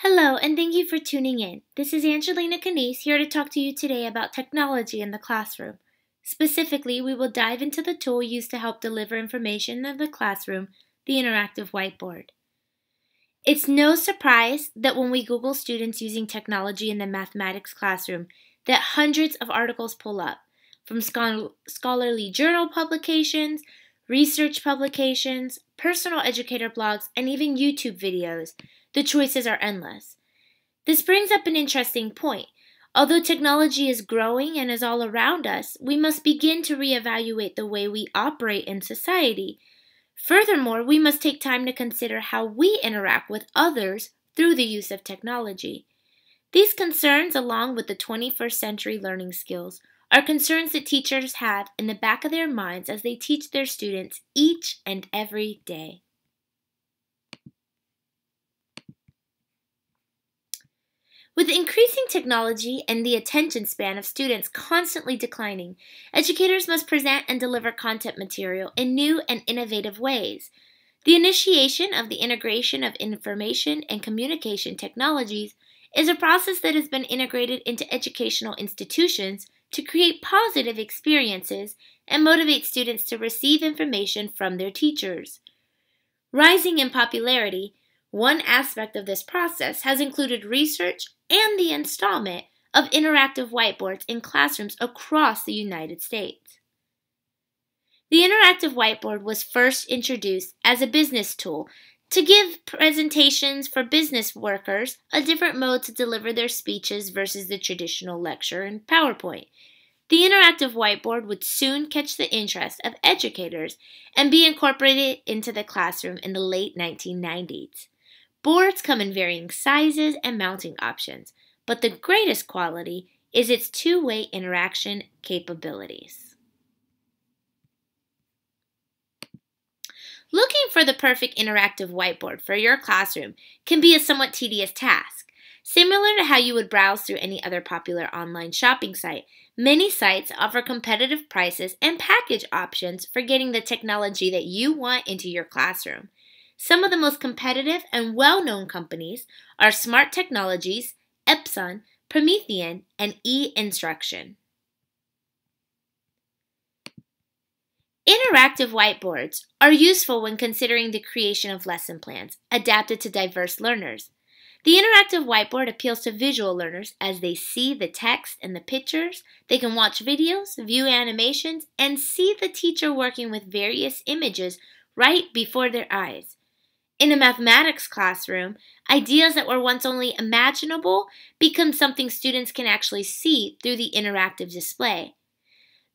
Hello, and thank you for tuning in. This is Angelina Canese here to talk to you today about technology in the classroom. Specifically, we will dive into the tool used to help deliver information in the classroom, the interactive whiteboard. It's no surprise that when we Google students using technology in the mathematics classroom, that hundreds of articles pull up, from scholarly journal publications, research publications, personal educator blogs, and even YouTube videos. The choices are endless. This brings up an interesting point. Although technology is growing and is all around us, we must begin to reevaluate the way we operate in society. Furthermore, we must take time to consider how we interact with others through the use of technology. These concerns, along with the 21st century learning skills, are concerns that teachers have in the back of their minds as they teach their students each and every day. With increasing technology and the attention span of students constantly declining, educators must present and deliver content material in new and innovative ways. The initiation of the integration of information and communication technologies is a process that has been integrated into educational institutions to create positive experiences and motivate students to receive information from their teachers. Rising in popularity, one aspect of this process has included research and the installment of interactive whiteboards in classrooms across the United States. The interactive whiteboard was first introduced as a business tool to give presentations for business workers a different mode to deliver their speeches versus the traditional lecture and PowerPoint. The interactive whiteboard would soon catch the interest of educators and be incorporated into the classroom in the late 1990s. Boards come in varying sizes and mounting options, but the greatest quality is its two-way interaction capabilities. Looking for the perfect interactive whiteboard for your classroom can be a somewhat tedious task. Similar to how you would browse through any other popular online shopping site, many sites offer competitive prices and package options for getting the technology that you want into your classroom. Some of the most competitive and well-known companies are Smart Technologies, Epson, Promethean, and eInstruction. Interactive whiteboards are useful when considering the creation of lesson plans adapted to diverse learners. The interactive whiteboard appeals to visual learners as they see the text and the pictures. They can watch videos, view animations, and see the teacher working with various images right before their eyes. In a mathematics classroom, ideas that were once only imaginable become something students can actually see through the interactive display.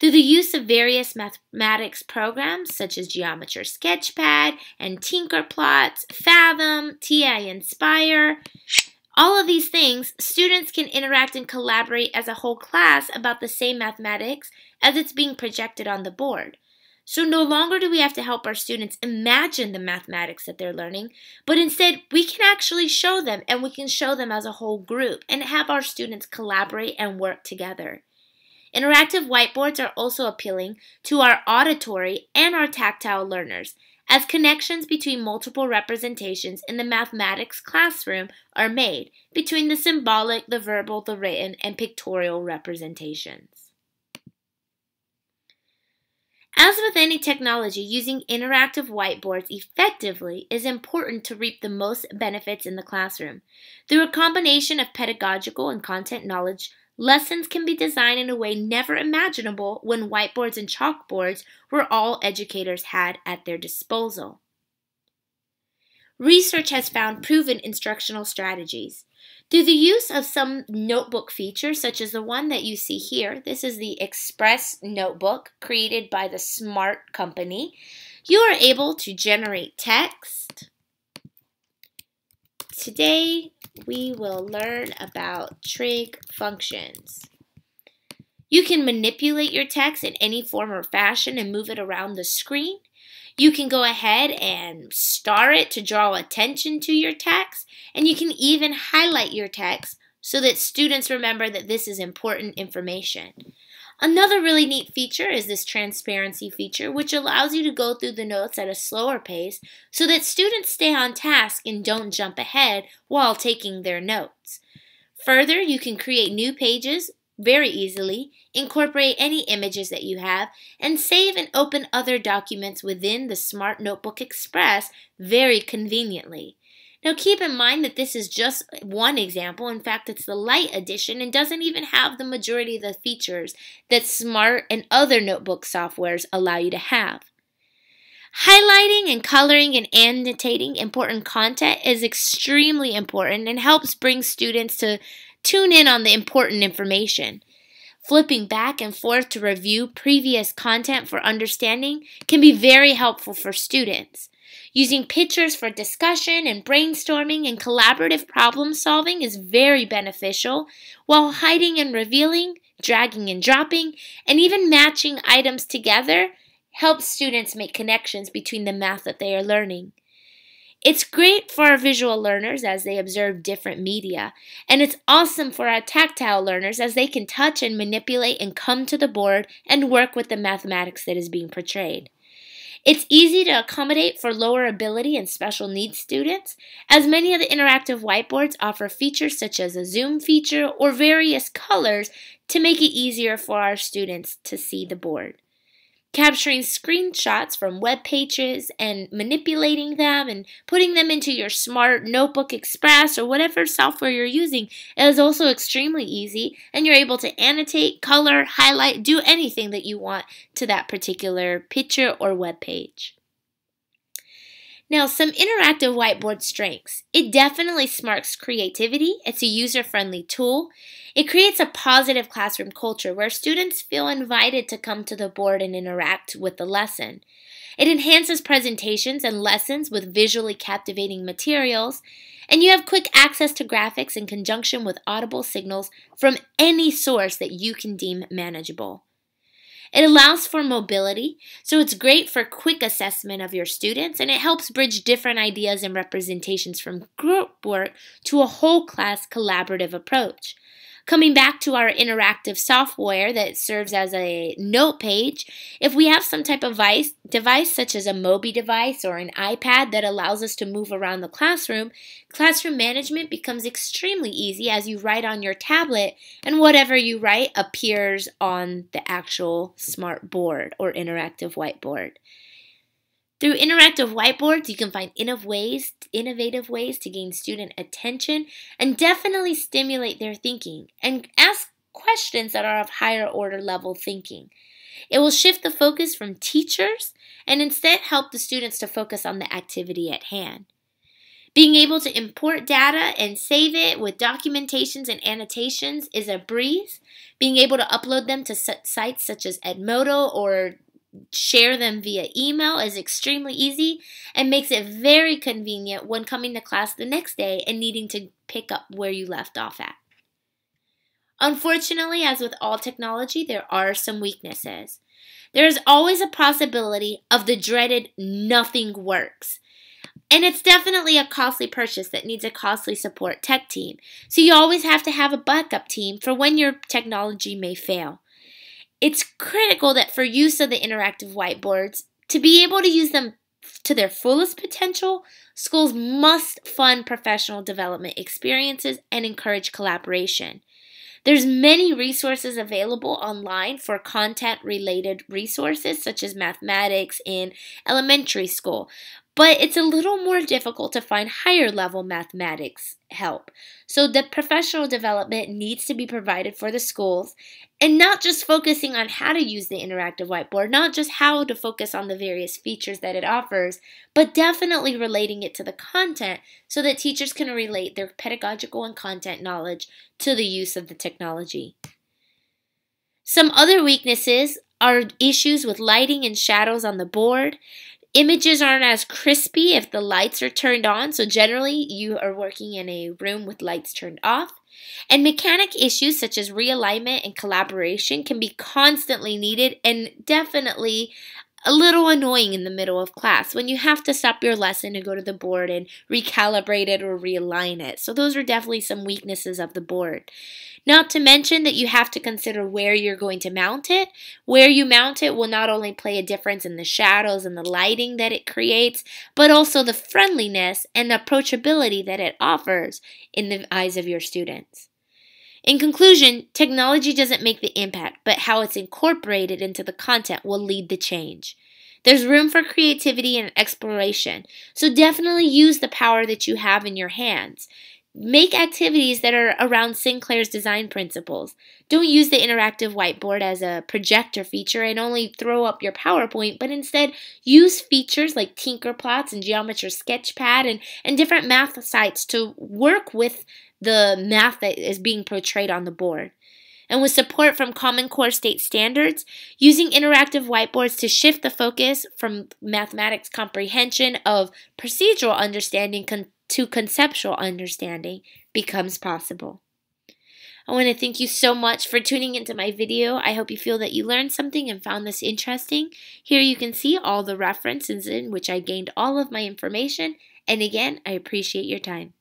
Through the use of various mathematics programs such as Geometry Sketchpad and Tinkerplots, Fathom, TI Inspire, all of these things, students can interact and collaborate as a whole class about the same mathematics as it's being projected on the board. So no longer do we have to help our students imagine the mathematics that they're learning, but instead we can actually show them, and we can show them as a whole group and have our students collaborate and work together. Interactive whiteboards are also appealing to our auditory and our tactile learners, as connections between multiple representations in the mathematics classroom are made between the symbolic, the verbal, the written, and pictorial representations. As with any technology, using interactive whiteboards effectively is important to reap the most benefits in the classroom. Through a combination of pedagogical and content knowledge, lessons can be designed in a way never imaginable when whiteboards and chalkboards were all educators had at their disposal. Research has found proven instructional strategies. Through the use of some notebook features, such as the one that you see here, this is the Express notebook created by the Smart Company, you are able to generate text. Today, we will learn about trig functions. You can manipulate your text in any form or fashion and move it around the screen. You can go ahead and star it to draw attention to your text, and you can even highlight your text so that students remember that this is important information. Another really neat feature is this transparency feature, which allows you to go through the notes at a slower pace so that students stay on task and don't jump ahead while taking their notes. Further, you can create new pages very easily, incorporate any images that you have, and save and open other documents within the Smart Notebook Express very conveniently. Now keep in mind that this is just one example. In fact, it's the light edition and doesn't even have the majority of the features that Smart and other notebook softwares allow you to have. Highlighting and coloring and annotating important content is extremely important and helps bring students to tune in on the important information. Flipping back and forth to review previous content for understanding can be very helpful for students. Using pictures for discussion and brainstorming and collaborative problem solving is very beneficial, while hiding and revealing, dragging and dropping, and even matching items together helps students make connections between the math that they are learning. It's great for our visual learners as they observe different media, and it's awesome for our tactile learners as they can touch and manipulate and come to the board and work with the mathematics that is being portrayed. It's easy to accommodate for lower ability and special needs students, as many of the interactive whiteboards offer features such as a zoom feature or various colors to make it easier for our students to see the board. Capturing screenshots from web pages and manipulating them and putting them into your Smart Notebook Express or whatever software you're using is also extremely easy, and you're able to annotate, color, highlight, do anything that you want to that particular picture or web page. Now, some interactive whiteboard strengths. It definitely sparks creativity. It's a user-friendly tool. It creates a positive classroom culture where students feel invited to come to the board and interact with the lesson. It enhances presentations and lessons with visually captivating materials, and you have quick access to graphics in conjunction with audible signals from any source that you can deem manageable. It allows for mobility, so it's great for quick assessment of your students, and it helps bridge different ideas and representations from group work to a whole class collaborative approach. Coming back to our interactive software that serves as a note page, if we have some type of device such as a Mobi device or an iPad that allows us to move around the classroom management becomes extremely easy as you write on your tablet and whatever you write appears on the actual smart board or interactive whiteboard. Through interactive whiteboards, you can find innovative ways to gain student attention and definitely stimulate their thinking and ask questions that are of higher order level thinking. It will shift the focus from teachers and instead help the students to focus on the activity at hand. Being able to import data and save it with documentations and annotations is a breeze. Being able to upload them to sites such as Edmodo or share them via email is extremely easy and makes it very convenient when coming to class the next day and needing to pick up where you left off at. Unfortunately, as with all technology, there are some weaknesses. There is always a possibility of the dreaded nothing works. And it's definitely a costly purchase that needs a costly support tech team. So you always have to have a backup team for when your technology may fail. It's critical that for use of the interactive whiteboards, to be able to use them to their fullest potential, schools must fund professional development experiences and encourage collaboration. There's many resources available online for content-related resources such as mathematics in elementary school, but it's a little more difficult to find higher level mathematics help. So the professional development needs to be provided for the schools, and not just focusing on how to use the interactive whiteboard, not just how to focus on the various features that it offers, but definitely relating it to the content so that teachers can relate their pedagogical and content knowledge to the use of the technology. Some other weaknesses are issues with lighting and shadows on the board. Images aren't as crispy if the lights are turned on, so generally you are working in a room with lights turned off. And mechanic issues such as realignment and collaboration can be constantly needed and definitely a little annoying in the middle of class when you have to stop your lesson to go to the board and recalibrate it or realign it. So those are definitely some weaknesses of the board. Not to mention that you have to consider where you're going to mount it. Where you mount it will not only play a difference in the shadows and the lighting that it creates, but also the friendliness and approachability that it offers in the eyes of your students. In conclusion, technology doesn't make the impact, but how it's incorporated into the content will lead the change. There's room for creativity and exploration, so definitely use the power that you have in your hands. Make activities that are around Sinclair's design principles. Don't use the interactive whiteboard as a projector feature and only throw up your PowerPoint, but instead use features like Tinkerplots and Geometry Sketchpad and different math sites to work with the math that is being portrayed on the board. And with support from Common Core state standards, using interactive whiteboards to shift the focus from mathematics comprehension of procedural understanding to conceptual understanding becomes possible. I want to thank you so much for tuning into my video. I hope you feel that you learned something and found this interesting. Here you can see all the references in which I gained all of my information. And again, I appreciate your time.